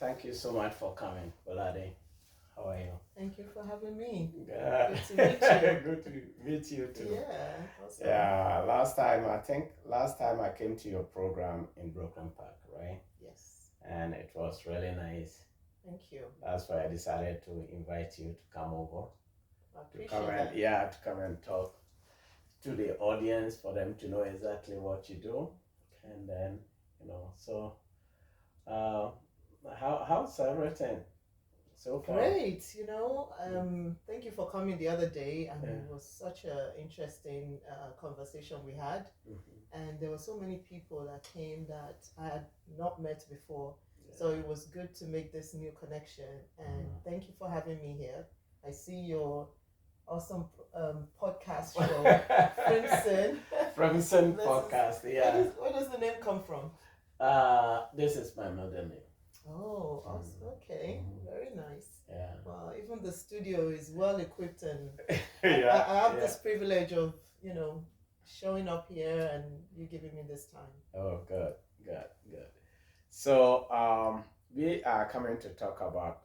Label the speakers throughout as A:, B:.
A: Thank you so much for coming, Abolade. How are you?
B: Thank you for having me.
A: Good.
B: Good to meet you.
A: Good to meet you too.
B: Yeah, awesome.
A: Yeah, last time I came to your program in Brooklyn Park, right?
B: Yes,
A: And it was really nice.
B: thank you.
A: That's why I decided to invite you to come over,
B: I
A: to come
B: appreciate
A: and
B: that.
A: to come and talk to the audience for them to know exactly what you do, and then so uh, how's everything so far?
B: Great. Thank you for coming the other day, and
A: Yeah.
B: it was such a interesting conversation we had.
A: Mhm.
B: And there were so many people that came that I had not met before.
A: Yeah.
B: So it was good to make this new connection. And thank you for having me here. I see your awesome podcast show, Crimson.
A: Crimson
B: This is-
A: podcast,
B: Where
A: yeah.
B: does the name come from?
A: This is my middle name.
B: Oh, awesome. Okay, very nice.
A: Yeah.
B: Well, even the studio is well equipped, and
A: Yeah.
B: I have this privilege of showing up here and you giving me this time.
A: Oh, good, good, good. So, we are coming to talk about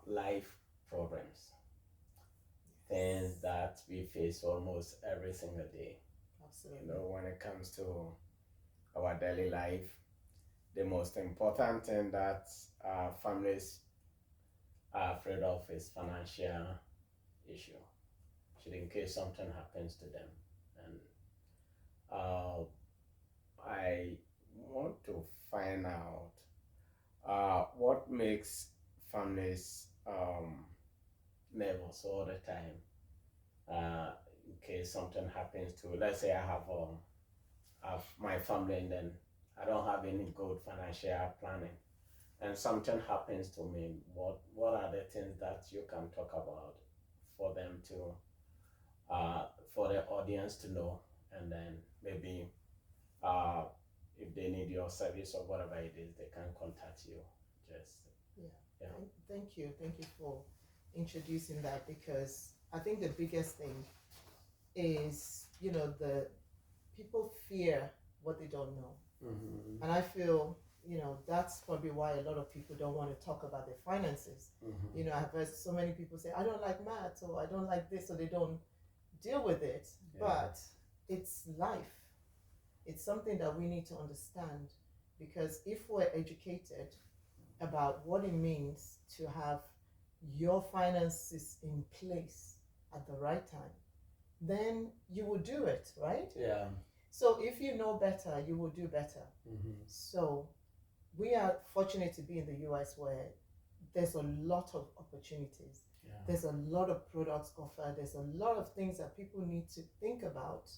A: life problems, things that we face almost every single day.
B: Absolutely.
A: When it comes to our daily life, the most important thing that families are afraid of is financial issue. Should in case something happens to them, and uh, I want to find out what makes families nervous all the time. In case something happens to, let's say have my family, and then I don't have any good financial planning, and something happens to me. What are the things that you can talk about for them to for the audience to know, and then maybe uh, if they need your service or whatever it is, they can contact you. Just
B: Yeah.
A: yeah.
B: Thank you. Thank you for introducing that, because I think the biggest thing is, the people fear what they don't know.
A: Mm-hmm.
B: And I feel, that's probably why a lot of people don't want to talk about their finances.
A: Mm-hmm.
B: I've heard so many people say, I don't like math, or I don't like this, or they don't deal with it.
A: Yeah.
B: But it's life. It's something that we need to understand, because if we're educated about what it means to have your finances in place at the right time, then you will do it, right?
A: Yeah.
B: So if you know better, you will do better.
A: Mm-hmm.
B: So we are fortunate to be in the US, where there's a lot of opportunities.
A: Yeah.
B: There's a lot of products offered. There's a lot of things that people need to think about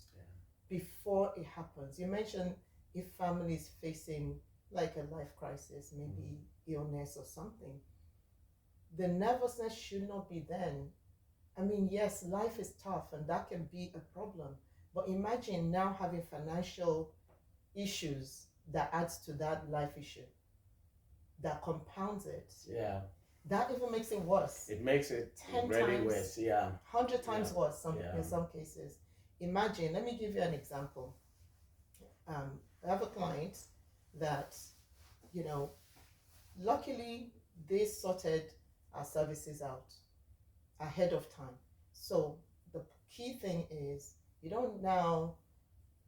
B: before it happens. You mentioned if family is facing like a life crisis, maybe illness or something, the nervousness should not be then. I mean, yes, life is tough and that can be a problem. But imagine now having financial issues that adds to that life issue, that compounds it.
A: Yeah.
B: That even makes it worse.
A: It makes it
B: 10
A: really
B: times,
A: worse. Yeah.
B: 100 times worse
A: Yeah.
B: in some cases. Imagine, let me give you an example. I have a client that, luckily they sorted our services out ahead of time. So the key thing is, you don't now,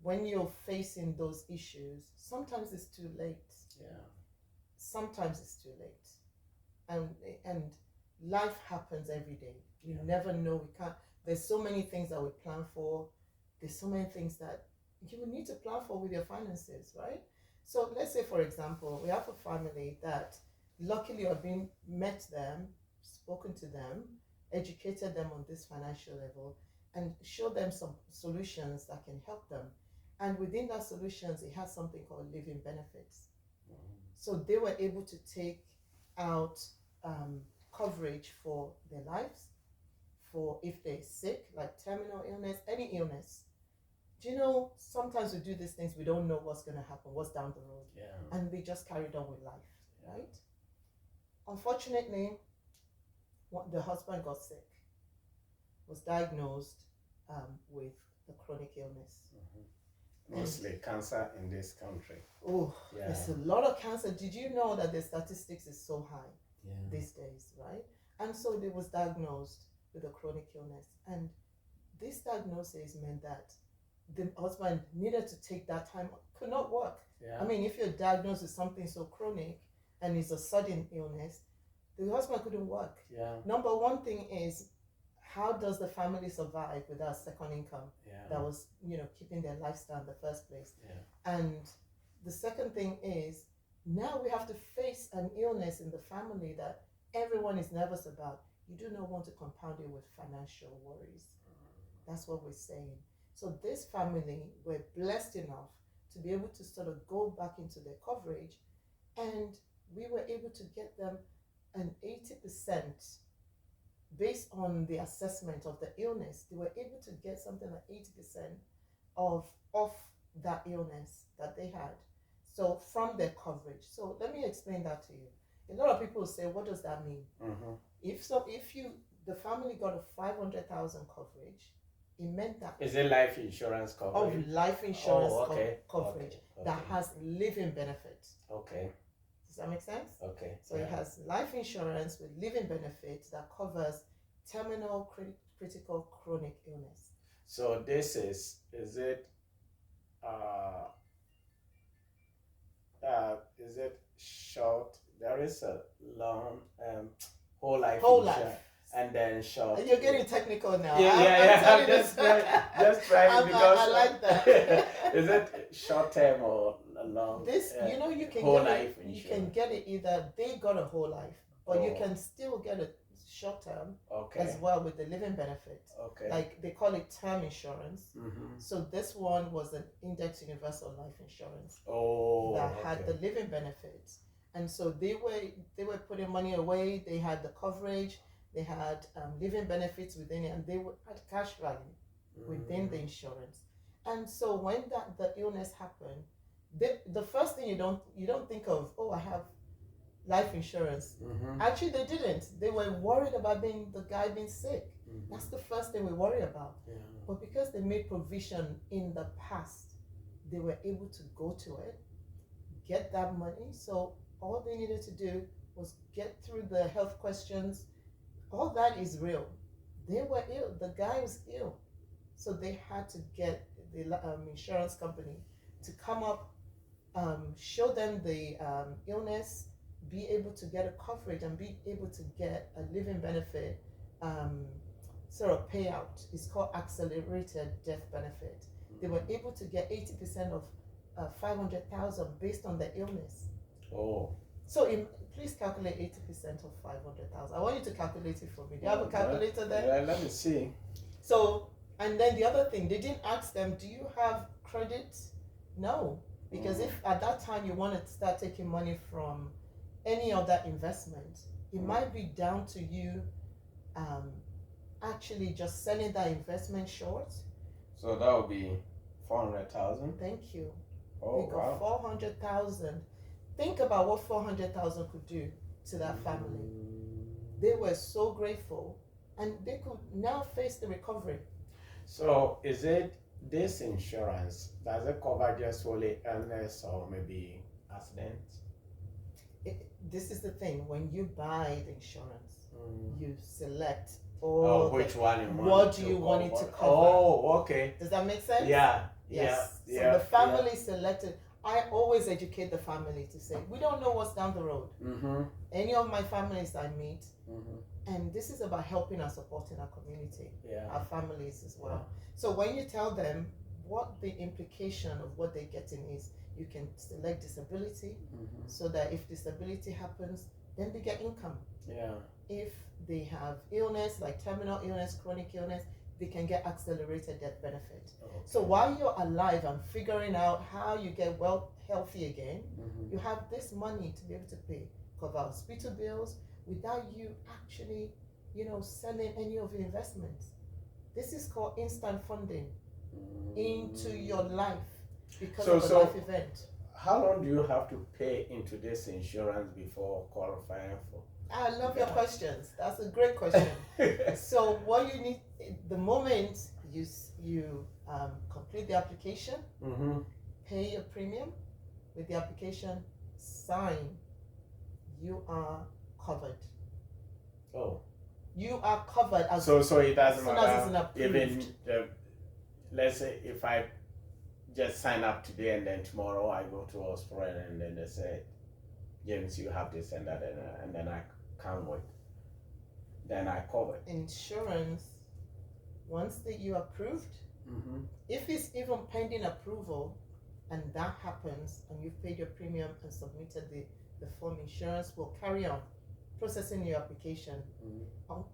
B: when you're facing those issues, sometimes it's too late.
A: Yeah.
B: Sometimes it's too late. And life happens every day. You
A: Yeah.
B: never know. We can't. There's so many things that we plan for. There's so many things that you will need to plan for with your finances, right? So let's say, for example, we have a family that luckily I've been met them, spoken to them, educated them on this financial level, and showed them some solutions that can help them. And within that solutions, it has something called living benefits. So they were able to take out coverage for their lives, for if they're sick, like terminal illness, any illness. Do you know, sometimes we do these things, we don't know what's going to happen, what's down the road.
A: Yeah.
B: And they just carried on with life, right? Unfortunately, the husband got sick, was diagnosed with a chronic illness.
A: mostly cancer in this country.
B: Oh,
A: Yeah.
B: there's a lot of cancer. Did you know that the statistics is so high these days, right? And so they was diagnosed with a chronic illness, and this diagnosis meant that the husband needed to take that time, could not work.
A: Yeah.
B: I mean, if you're diagnosed with something so chronic and it's a sudden illness, the husband couldn't work.
A: Yeah.
B: Number one thing is, how does the family survive without second income that was, keeping their lifestyle in the first place?
A: Yeah.
B: And the second thing is, now we have to face an illness in the family that everyone is nervous about. You do not want to compound it with financial worries. That's what we're saying. So this family were blessed enough to be able to sort of go back into their coverage, and we were able to get them an 80% based on the assessment of the illness. They were able to get something like 80% of that illness that they had. So from their coverage. So let me explain that to you. A lot of people say, what does that mean?
A: Mm-hmm.
B: If the family got a 500,000 coverage, it meant that
A: is it life insurance coverage?
B: Of life insurance
A: Okay.
B: coverage that has living benefit.
A: Okay.
B: Does that make sense?
A: Okay.
B: So it has life insurance with living benefits that covers terminal, critical, chronic illness.
A: So this is it short? There is a long whole life insurance. And then short.
B: You're getting technical now.
A: I'm just trying because
B: I like that.
A: Is it short term or long?
B: This, you can
A: whole
B: get
A: life
B: it.
A: insurance.
B: You can get it either they got a whole life, but you can still get a short term as well with the living benefit.
A: Okay.
B: Like they call it term insurance.
A: Mm-hmm.
B: So this one was an index universal life insurance
A: that
B: had the living benefits, and so they were putting money away. They had the coverage. They had living benefits within it, and they had cash value within the insurance. And so when the illness happened, the first thing you don't think of, oh, I have life insurance.
A: Mm-hmm.
B: Actually, they didn't. They were worried about the guy being sick.
A: Mm-hmm.
B: That's the first thing we worry about.
A: Yeah.
B: But because they made provision in the past, they were able to go to it, get that money. So all they needed to do was get through the health questions. All that is real. They were ill. The guy was ill. So they had to get the insurance company to come up, show them the illness, be able to get a coverage, and be able to get a living benefit sort of payout. It's called accelerated death benefit. They were able to get 80% of 500,000 based on the illness.
A: Oh.
B: So please calculate 80% of 500,000. I want you to calculate it for me. Do you have a calculator there?
A: Yeah, let me see.
B: So, and then the other thing, they didn't ask them, do you have credit? No. Because if at that time you want to start taking money from any other investment, it might be down to you actually just selling that investment short.
A: So that would be 400,000.
B: Thank you.
A: Oh,
B: they got 400,000. Think about what 400,000 could do to that family. They were so grateful, and they could now face the recovery.
A: So is it this insurance, does it cover just only illness or maybe accident?
B: This is the thing, when you buy the insurance, you select
A: which one you want.
B: What do you want it to cover?
A: Oh, okay.
B: Does that make sense?
A: Yeah.
B: Yes. So the family selected. I always educate the family to say, we don't know what's down the road.
A: Mm-hmm.
B: Any of my families I meet, and this is about helping and supporting our community, our families as well. Yeah. So when you tell them what the implication of what they're getting is, you can select disability, so that if disability happens, then they get income.
A: Yeah. If
B: they have illness, like terminal illness, chronic illness, they can get accelerated death benefit. Okay. So while you're alive and figuring out how you get healthy again, you have this money to be able to cover hospital bills without you actually, selling any of your investments. This is called instant funding into your life because of a life event.
A: How long do you have to pay into this insurance before qualifying for?
B: I love your questions. That's a great question. So what you need, the moment you complete the application, pay your premium with the application, sign, you are covered.
A: Oh.
B: You are covered as
A: So it doesn't
B: soon as it's
A: matter
B: approved.
A: even let's say if I just sign up today and then tomorrow I go to hospital and then they say, James, you have this and that, and then I can't wait. Then I cover.
B: Insurance, once that you approved, if it's even pending approval, and that happens, and you've paid your premium and submitted the form, insurance will carry on processing your application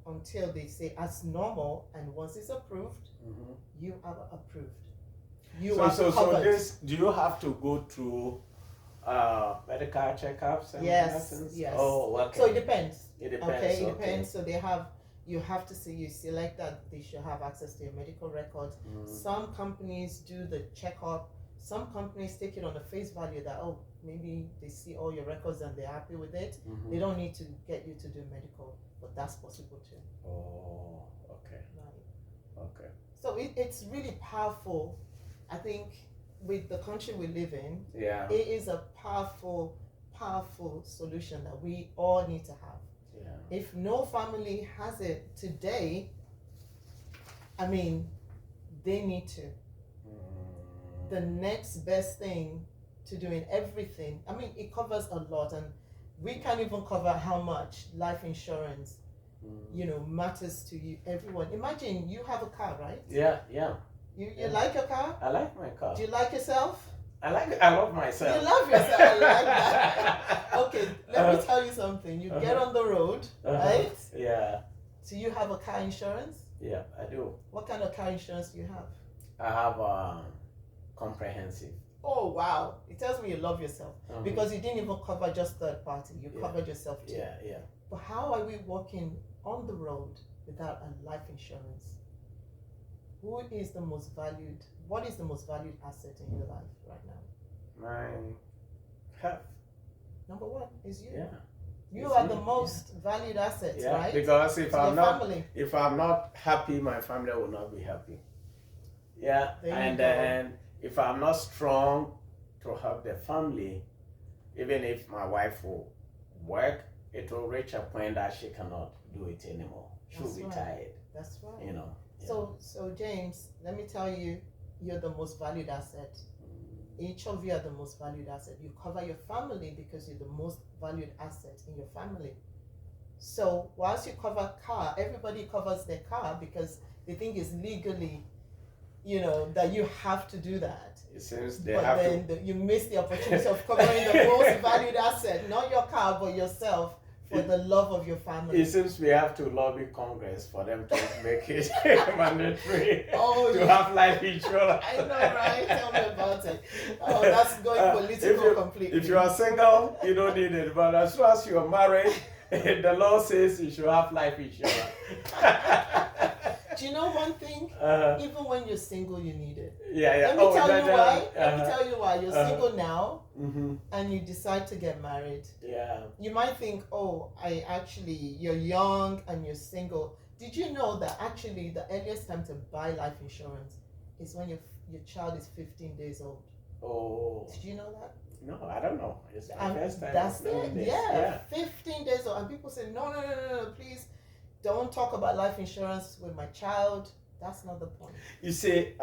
B: until they say as normal, and once it's approved, you are approved. You are covered.
A: So this, do you have to go through medical checkups and medicines?
B: Yes.
A: Oh, okay.
B: So it depends.
A: It depends.
B: Okay, it depends. So you have to see, you select that they should have access to your medical records. Some companies do the checkup. Some companies take it on the face value that, oh, maybe they see all your records and they're happy with it. They don't need to get you to do medical, but that's possible too.
A: Oh, okay.
B: Right.
A: Okay.
B: So it's really powerful. I think with the country we live in,
A: it
B: is a powerful solution that we all need to have.
A: Yeah.
B: If no family has it today, I mean, they need to. The next best thing to doing everything, I mean, it covers a lot, and we can't even cover how much life insurance, matters to you, everyone. Imagine you have a car, right?
A: Yeah.
B: You like your car?
A: I like my car.
B: Do you like yourself?
A: I love myself.
B: You love yourself. I like that. Okay, let me tell you something. You get on the road, right?
A: Yeah.
B: Do you have a car insurance?
A: Yeah, I do.
B: What kind of car insurance do you have?
A: I have comprehensive.
B: Oh wow! It tells me you love yourself because you didn't even cover just third party. You covered yourself too.
A: Yeah.
B: But how are we walking on the road without a life insurance? Who is the most valued? What is the most valued asset in your life right now?
A: My health.
B: Number one is you.
A: Yeah.
B: You are the most valued asset, right?
A: Because if I'm not happy, my family will not be happy. Yeah. And then if I'm not strong to help the family, even if my wife will work, it will reach a point that she cannot do it anymore. She'll be tired.
B: That's right.
A: Yeah.
B: So James, let me tell you, you're the most valued asset. Each of you are the most valued asset. You cover your family because you're the most valued asset in your family. So whilst you cover car, everybody covers their car because they think it's legally, that you have to do that.
A: It seems
B: you miss the opportunity of covering the most valued asset, not your car, but yourself, for the love of your family.
A: It seems we have to lobby Congress for them to make it mandatory to have life insurance.
B: I know, right? Tell me about it. Oh, that's going political completely.
A: If you are single, you don't need it. But as soon as you are married, the law says you should have life insurance.
B: Do you know one thing? Even when you're single, you need it.
A: Yeah.
B: Let me tell you why. You're single now, and you decide to get married.
A: Yeah.
B: You might think, you're young and you're single. Did you know that actually the earliest time to buy life insurance is when your child is 15 days old?
A: Oh.
B: Did you know that?
A: No, I don't know. It's my first time.
B: That's it. Yeah, 15 days old. And people say, no, please. Don't talk about life insurance with my child. That's not the point.
A: You see,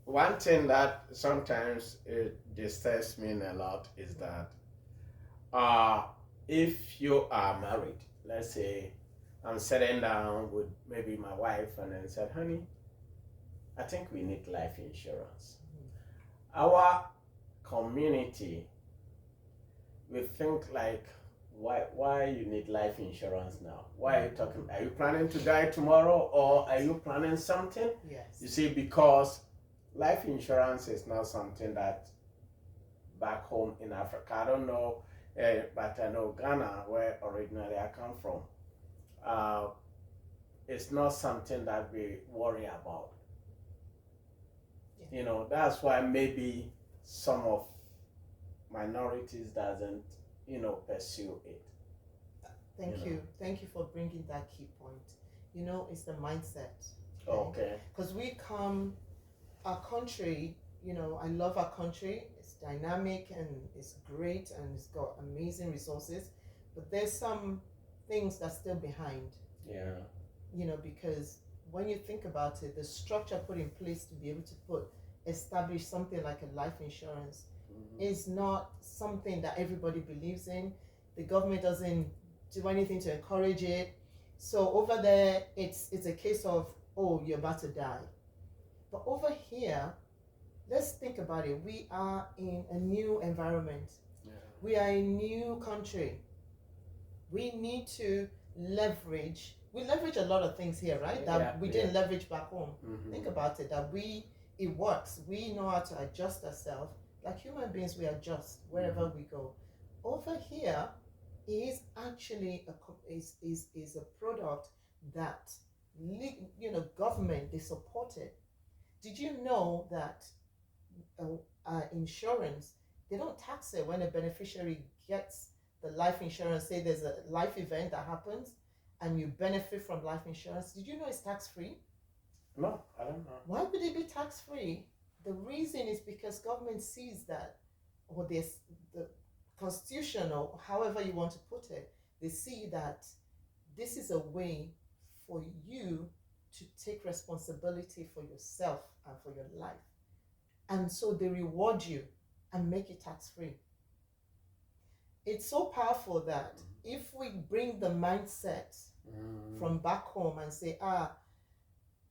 A: one thing that sometimes it disturbs me a lot is that if you are married, let's say I'm sitting down with maybe my wife and then said, honey, I think we need life insurance. Our community, we think like, why you need life insurance now? Why are you talking? Are you planning to die tomorrow, or are you planning something?
B: Yes.
A: You see, because life insurance is not something that back home in Africa, I don't know, but I know Ghana, where originally I come from, it's not something that we worry about. Yeah. That's why maybe some of minorities doesn't pursue it.
B: Thank you for bringing that key point. It's the mindset.
A: Okay.
B: Because our country, I love our country. It's dynamic and it's great and it's got amazing resources, but there's some things that's still behind.
A: Yeah.
B: Because when you think about it, the structure put in place to be able to establish something like a life insurance is not something that everybody believes in. The government doesn't do anything to encourage it. So over there, it's a case of, oh, you're about to die. But over here, let's think about it. We are in a new environment.
A: Yeah.
B: We are a new country. We need to leverage. We leverage a lot of things here, right? That we didn't leverage back home. Think about it. It works. We know how to adjust ourselves. Like human beings, we adjust wherever we go. Over here is actually is a product that government, they support it. Did you know that insurance, they don't tax it when a beneficiary gets the life insurance? Say there's a life event that happens and you benefit from life insurance. Did you know it's tax free?
A: No, I don't know.
B: Why would it be tax free? The reason is because government sees that, or the constitution, or however you want to put it, they see that this is a way for you to take responsibility for yourself and for your life. And so they reward you and make it tax free. It's so powerful that if we bring the mindset from back home and say,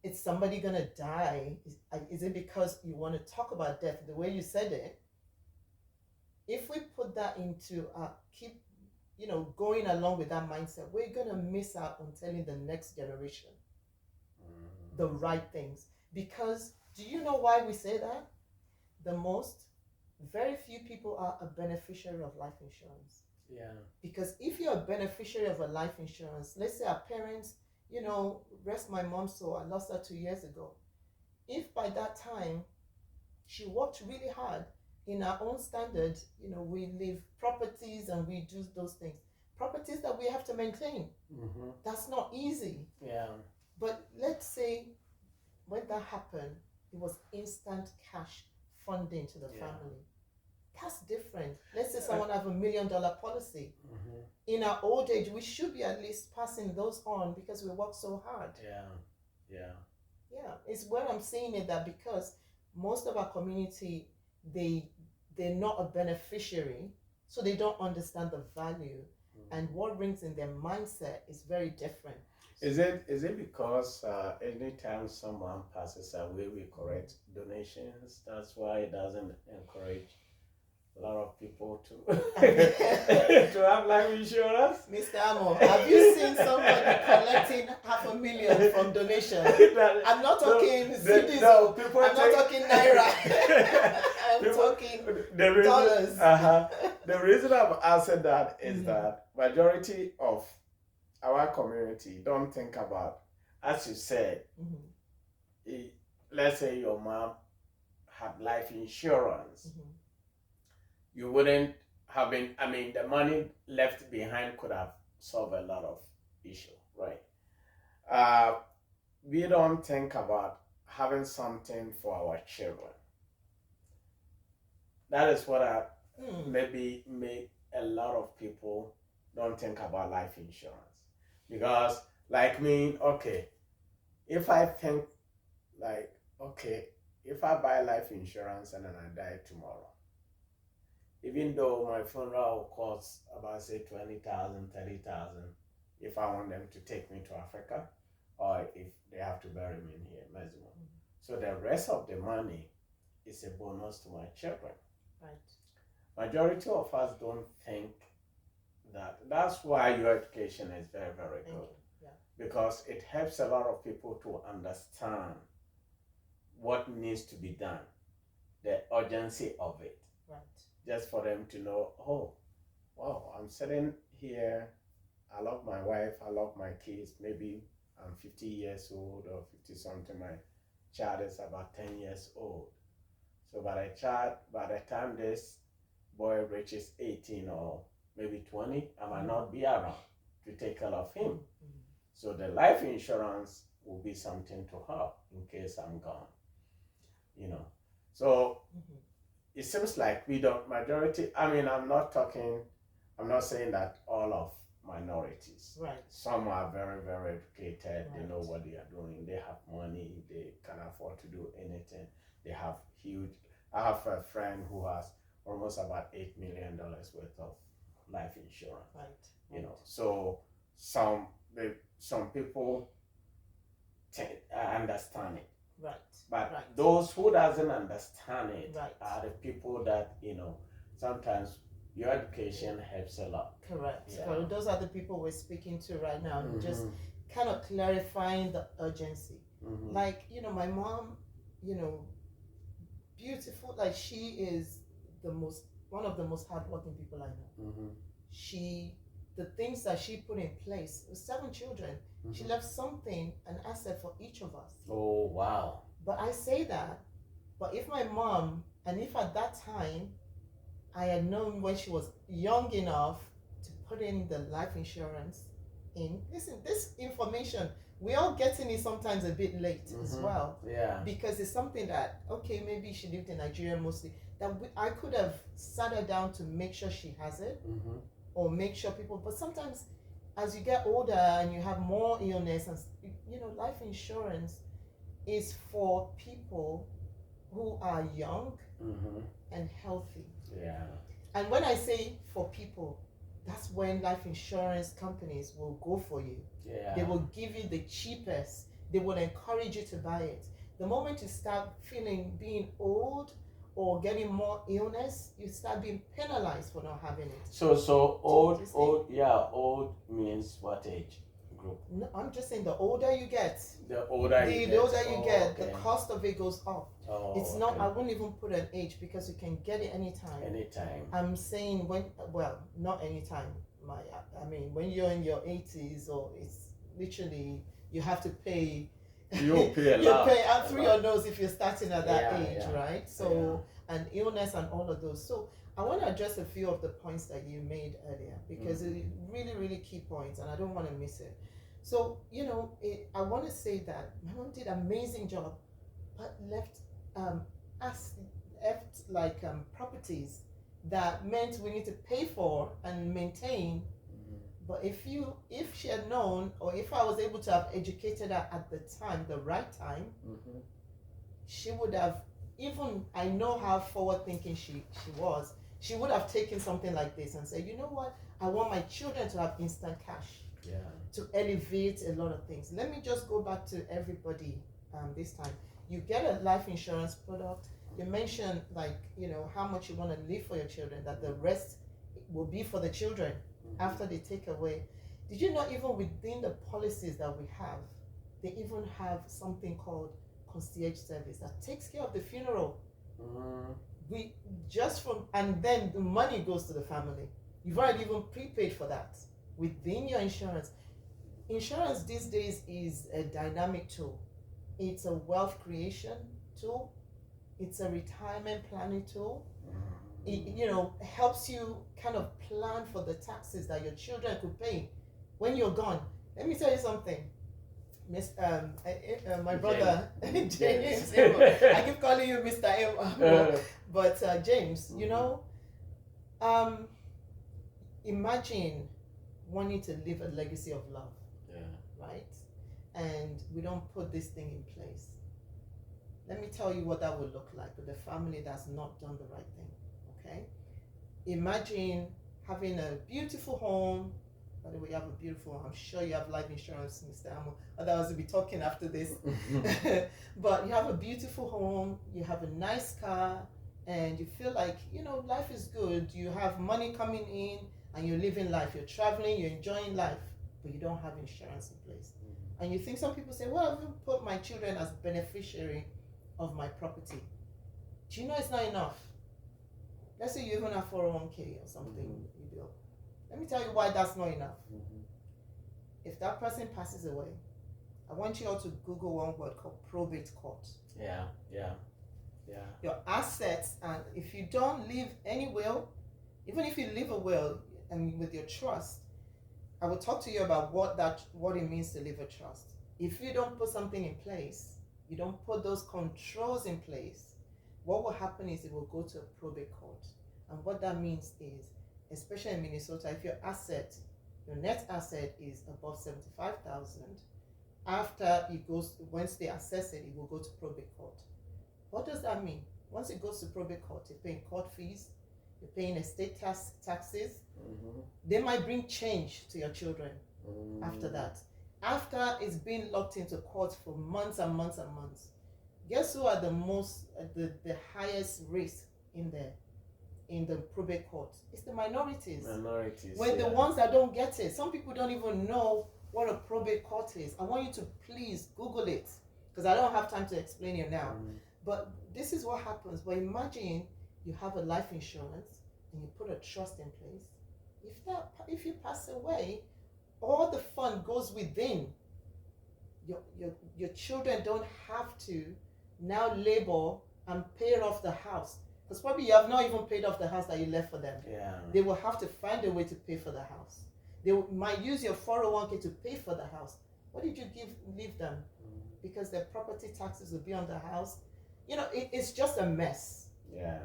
B: is somebody gonna die? Is it because you want to talk about death the way you said it? If we put that into keep going along with that mindset, we're gonna miss out on telling the next generation the right things. Because do you know why we say that? Very few people are a beneficiary of life insurance.
A: Yeah.
B: Because if you're a beneficiary of a life insurance, let's say our parents, rest my mom soul, I lost her 2 years ago. If by that time she worked really hard in our own standard, we leave properties and we do those things. Properties that we have to maintain. That's not easy.
A: Yeah.
B: But let's say when that happened, it was instant cash funding to the family. That's different. Let's say someone have $1 million policy. In our old age, we should be at least passing those on because we work so hard.
A: Yeah.
B: It's where I'm saying it, that because most of our community, they're not a beneficiary, so they don't understand the value, and what rings in their mindset is very different.
A: Is it because anytime someone passes away, we correct donations? That's why it doesn't encourage a lot of people to to have life insurance.
B: Mr. Amo, have you seen somebody collecting $500,000 from donation? I'm not talking CDs. No, I'm not talking naira. I'm talking dollars.
A: The reason I've answered that is that majority of our community don't think about, as you said, let's say your mom had life insurance. You wouldn't have been, the money left behind could have solved a lot of issues, right? We don't think about having something for our children. That is what maybe make a lot of people don't think about life insurance. Because, like me, if I think, if I buy life insurance and then I die tomorrow, even though my funeral will cost about, say, 20,000, 30,000, if I want them to take me to Africa, or if they have to bury me in here, maximum. So the rest of the money is a bonus to my children. Right. Majority of us don't think that. That's why your education is very, very good. Because it helps a lot of people to understand what needs to be done, the urgency of it. Right. Just for them to know, oh, wow, I'm sitting here, I love my wife, I love my kids, maybe I'm 50 years old or 50 something, my child is about 10 years old. So by the time this boy reaches 18 or maybe 20, I might not be around to take care of him. So the life insurance will be something to her in case I'm gone. You know, so
B: Mm-hmm.
A: it seems like we don't majority. I mean, I'm not saying that all of minorities.
B: Right.
A: Some are very, very educated. They know
B: Right.
A: what they are doing. They have money. They can afford to do anything. They have huge. I have a friend who has almost about $8 million worth of life insurance.
B: Right.
A: You know, so some some people understand it,
B: Right.
A: but
B: Right.
A: those who doesn't understand it
B: Right.
A: are the people that, you know, sometimes your education helps a lot.
B: Correct.
A: Yeah.
B: So those are the people we're speaking to right now.
A: Mhm.
B: Just kind of clarifying the urgency.
A: Mhm.
B: Like, my mom, beautiful. Like, she is one of the most hardworking people I know.
A: Mhm.
B: The things that she put in place with 7 children, she
A: Mhm.
B: left something, an asset for each of us.
A: Oh wow.
B: But I say that, but if my mom, and if at that time I had known when she was young enough to put in the life insurance in, listen, this information, we all getting it sometimes a bit late as well.
A: Yeah.
B: Because it's something that, okay, maybe she lived in Nigeria mostly, that I could have sat her down to make sure she has it, or make sure people, but sometimes as you get older and you have more illness, and life insurance is for people who are young and healthy.
A: Yeah.
B: And when I say for people, that's when life insurance companies will go for you.
A: Yeah.
B: They will give you the cheapest. They will encourage you to buy it. The moment you start being old or getting more illness, you start being penalized for not having it.
A: So old means what age group?
B: No, I'm just saying the older you get,
A: The older you get,
B: the cost of it goes up.
A: Oh,
B: It's not, I wouldn't even put an age because you can get it anytime.
A: Anytime.
B: I'm saying not anytime. When you're in your 80s, or it's literally, you have to pay.
A: You pay a lot.
B: You pay out through your nose if you're starting at that age,
A: yeah.
B: right? So, and illness and all of those. So, I want to address a few of the points that you made earlier, because it's really, really key points, and I don't want to miss it. So, I want to say that my mom did an amazing job, but left properties that meant we need to pay for and maintain. But if she had known, or if I was able to have educated her at the time, the right time, she would have, even, I know how forward thinking she was, she would have taken something like this and said, you know what, I want my children to have instant cash.
A: Yeah. To
B: elevate a lot of things. Let me just go back to everybody this time. You get a life insurance product. You mentioned, how much you want to leave for your children, that the rest will be for the children after they take away. Did you know, even within the policies that we have, they even have something called concierge service that takes care of the funeral. And then the money goes to the family. You've already even prepaid for that within your insurance. Insurance these days is a dynamic tool. It's a wealth creation tool. It's a retirement planning tool. It helps you kind of plan for the taxes that your children could pay when you're gone. Let me tell you something. My brother James. I keep calling you Mr. M, but James, imagine wanting to leave a legacy of love, right? And we don't put this thing in place. Let me tell you what that would look like with a family that's not done the right thing. Okay? Imagine having a beautiful home. By the way, you have a beautiful home. I'm sure you have life insurance, Mr. Amo. Otherwise, we'll be talking after this. But you have a beautiful home, you have a nice car, and you feel like, life is good. You have money coming in, and you're living life. You're traveling, you're enjoying life, but you don't have insurance in place. And you think, some people say, well, I've even put my children as beneficiary of my property. Do you know it's not enough? Let's say you even have 401k or something you build. Let me tell you why that's not enough. If that person passes away, I want you all to Google one word called probate court.
A: Yeah.
B: Your assets, and if you don't leave any will, even if you leave a will and with your trust, I will talk to you about what it means to leave a trust. If you don't put something in place, you don't put those controls in place, what will happen is it will go to a probate court. And what that means is, especially in Minnesota, if your net asset is above 75,000, after it goes, once they assess it, it will go to probate court. What does that mean? Once it goes to probate court, you're paying court fees, you're paying estate taxes. They might bring change to your children after that. After it's been locked into court for months and months and months, guess who are the highest risk in the probate court? It's the minorities. When the ones that don't get it, some people don't even know what a probate court is. I want you to please Google it, because I don't have time to explain it now. But this is what happens. But imagine you have a life insurance and you put a trust in place. If you pass away, all the fund goes within. Your children don't have to now labor and pay off the house, because probably you have not even paid off the house that you left for them. They will have to find a way to pay for the house. They might use your 401k to pay for the house. What did you leave them? Because their property taxes will be on the house. It's just a mess.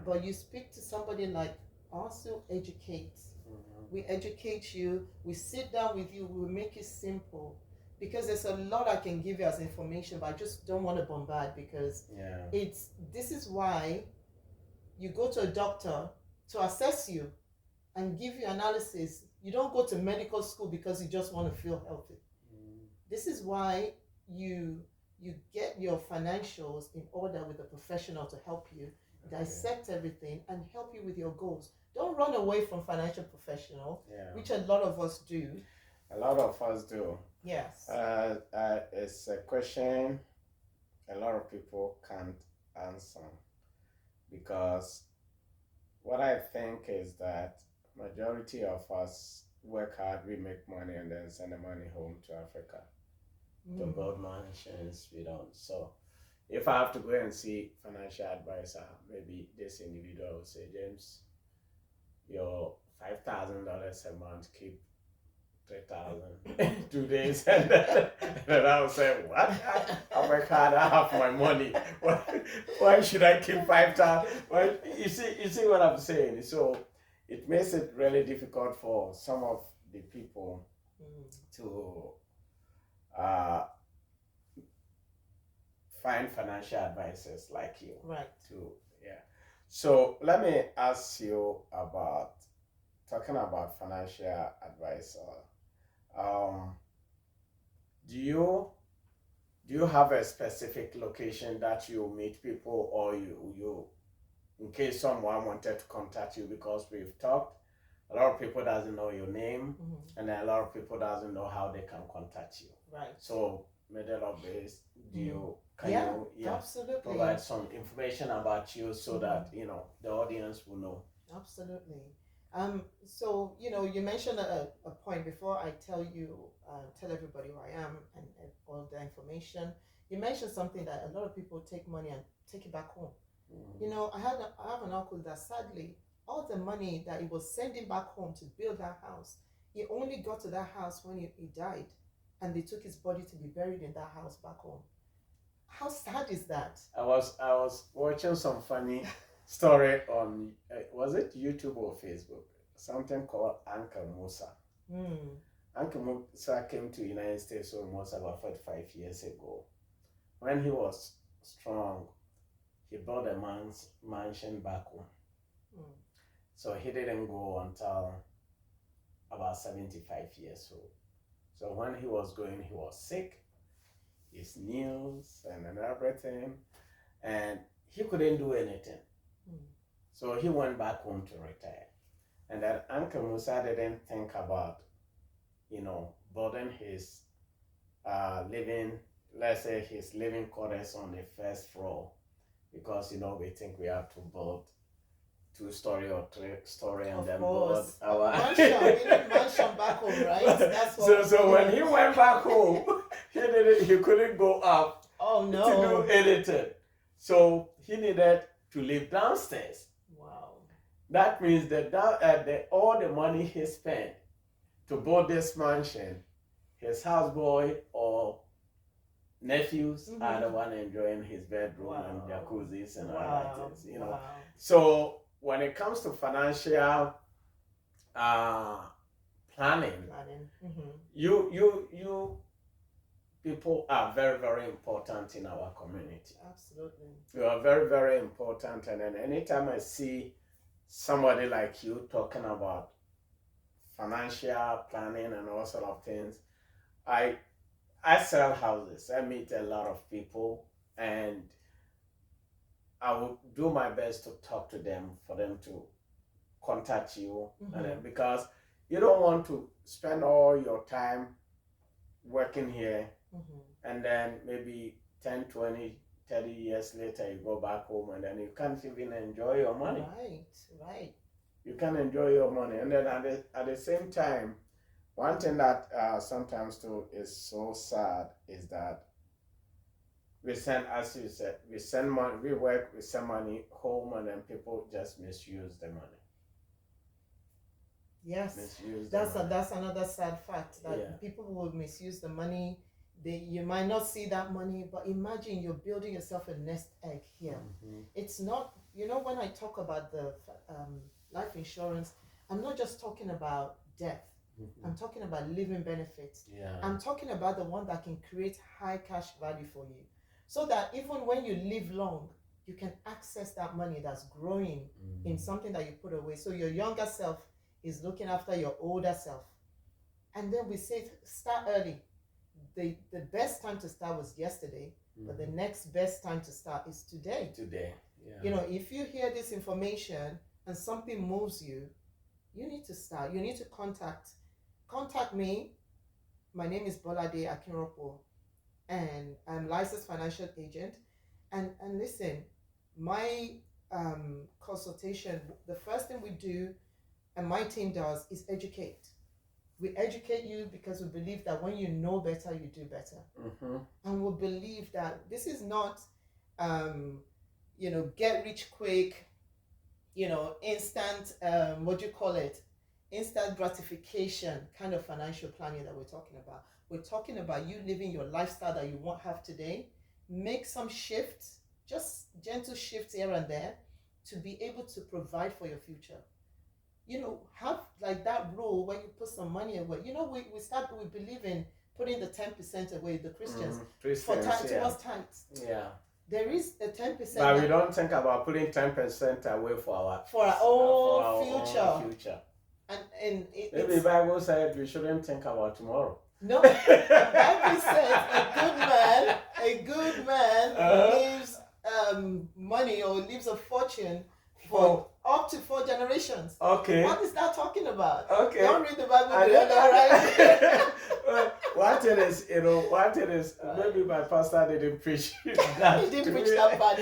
B: But you speak to somebody like us who educates. We educate you, we sit down with you, we make it simple, because there's a lot I can give you as information, but I just don't want to bombard, because this is why you go to a doctor to assess you and give you analysis. You don't go to medical school because you just want to feel healthy. This is why you get your financials in order with a professional to help you dissect everything and help you with your goals. Don't run away from financial professional, which a lot of us do.
A: A lot of us do.
B: Yes.
A: It's a question a lot of people can't answer, because what I think is that majority of us work hard, we make money, and then send the money home to Africa to build mansions. We don't. So if I have to go and see financial advisor, maybe this individual will say, James, your $5,000 a month, keep 3,000 2 days, and then I will say, what? I work hard, I have my money. Why should I keep 5,000? Well, you see what I'm saying. So it makes it really difficult for some of the people to find financial advisors like you.
B: Right.
A: So let me ask you about talking about financial advisor. Do you have a specific location that you meet people, or you in case someone wanted to contact you? Because we've talked, a lot of people doesn't know your name, and then a lot of people doesn't know how they can contact you.
B: Right.
A: So middle of this, can you
B: absolutely
A: provide some information about you so that the audience will know?
B: Absolutely. So you mentioned a point before I tell everybody who I am and all the information. You mentioned something that a lot of people take money and take it back home. I have an uncle that sadly, all the money that he was sending back home to build that house, he only got to that house when he died, and they took his body to be buried in that house back home. How sad is that? I
A: was watching some funny story on was it YouTube or Facebook? Something called Uncle Musa. Uncle Musa came to the United States almost about 45 years ago. When he was strong, he built a mansion back home. So he didn't go until about 75 years old. So when he was going, he was sick, his knees and everything, and he couldn't do anything. So he went back home to retire. And then Uncle Musa didn't think about, building his his living quarters on the first floor, because we think we have to build 2-story or 3-story, and then build our
B: mansion. We need mansion back home, right? That's what
A: so when he went back home, he couldn't go up to do anything. So he needed to live downstairs.
B: Wow.
A: That means that all the money he spent to build this mansion, his houseboy or nephews are the one enjoying his bedroom and
B: Wow.
A: jacuzzis and all
B: Wow.
A: that things, you know.
B: Wow.
A: So when it comes to financial planning, you people are very, very important in our community.
B: Absolutely.
A: You are very, very important. And then anytime I see somebody like you talking about financial planning and all sort of things, I sell houses. I meet a lot of people, and I will do my best to talk to them for them to contact you, and then, because you don't want to spend all your time working here, and then maybe 10, 20, 30 years later you go back home and then you can't even enjoy your money.
B: Right.
A: You can't enjoy your money. And then at the same time, one thing that sometimes too is so sad is that we send, as you said, we send money, we work, we send money home, and then people just misuse the money.
B: Yes, that's another sad fact, that people will misuse the money. You might not see that money, but imagine you're building yourself a nest egg here. It's not, when I talk about the life insurance, I'm not just talking about death. I'm talking about living benefits. I'm talking about the one that can create high cash value for you, so that even when you live long, you can access that money that's growing in something that you put away. So your younger self is looking after your older self. And then we say start early. The best time to start was yesterday, but the next best time to start is today. If you hear this information and something moves you, you need to start. You need to contact me. My name is Abolade Akinropo, and I'm licensed financial agent. And listen, my consultation, the first thing we do and my team does is educate. We educate you because we believe that when you know better, you do better. And we believe that this is not, get rich quick, instant, instant gratification kind of financial planning that we're talking about. We're talking about you living your lifestyle that you won't have today. Make some shifts, just gentle shifts here and there, to be able to provide for your future. Have like that rule when you put some money away. We believe in putting the 10% away, the Christians, towards tithes. There is a 10%.
A: But we don't think about putting 10% away for our
B: own future. And
A: maybe the Bible said we shouldn't think about tomorrow.
B: No, the Bible says a good man leaves money or leaves a fortune for up to 4 generations.
A: Okay.
B: What is that talking about?
A: Okay.
B: Don't read the Bible. Right?
A: What it is, maybe my pastor didn't preach that.
B: He didn't preach that part.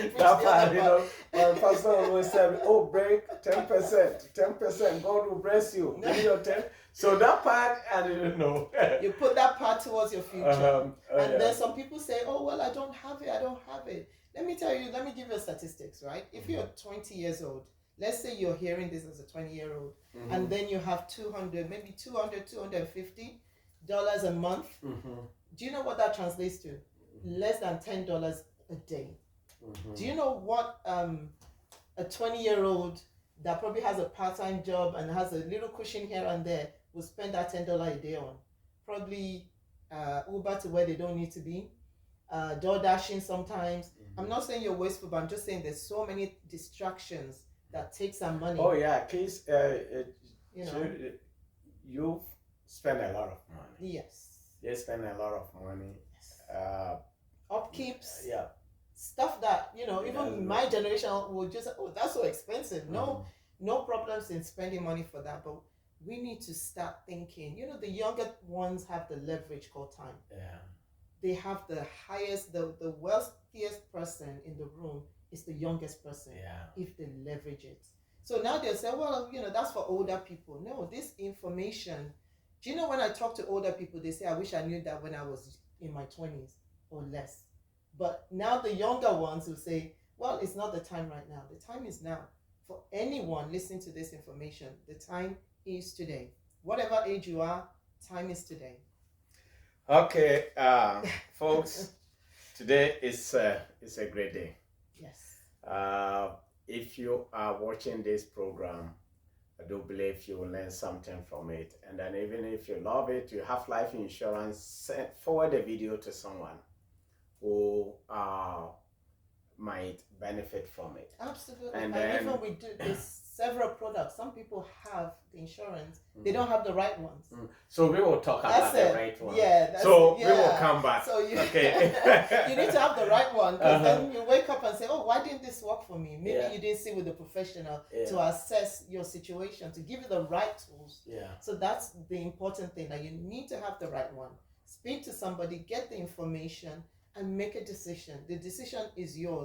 A: My pastor always said, break 10%. God will bless you. Give your 10. So that part, I didn't know.
B: You put that part towards your future. Then some people say, I don't have it. Let me give you statistics, right? If you're 20 years old, let's say you're hearing this as a 20-year-old, and then you have $250 a month. Do you know what that translates to? Less than $10 a day. Do you know what a 20-year-old that probably has a part-time job and has a little cushion here and there will spend that $10 a day on? Probably Uber to where they don't need to be, door dashing sometimes. I'm not saying you're wasteful, but I'm just saying there's so many distractions that take some money.
A: Oh yeah, please, you spend a lot of money.
B: Yes.
A: They spend a lot of money.
B: Yes. Upkeeps. Yeah. Stuff that, even my generation will just say, that's so expensive. No problems in spending money for that, but we need to start thinking. The younger ones have the leverage called time.
A: Yeah.
B: They have the highest, the wealthiest person in the room is the youngest person.
A: Yeah.
B: If they leverage it. So now they'll say, that's for older people. No, this information, do you know when I talk to older people, they say, I wish I knew that when I was in my 20s or less. But now the younger ones will say, it's not the time right now. The time is now. For anyone listening to this information, the time is today. Whatever age you are, time is today.
A: Okay, folks, Today is a great day.
B: Yes.
A: If you are watching this program, I do believe you will learn something from it. And then even if you love it, you have life insurance, forward the video to someone who might benefit from it.
B: Absolutely.
A: And
B: And
A: then
B: even we do this several products. Some people have the insurance, they don't have the right ones.
A: So we will talk about the right one.
B: Yeah.
A: So we will come back.
B: So you,
A: okay.
B: you need to have the right one, because then you wake up and say, "Oh, why didn't this work for me?" Maybe
A: Yeah.
B: you didn't sit with a professional
A: Yeah.
B: to assess your situation, to give you the right tools.
A: Yeah.
B: So that's the important thing, that you need to have the right one. Speak to somebody, get the information, and make a decision. The decision is yours.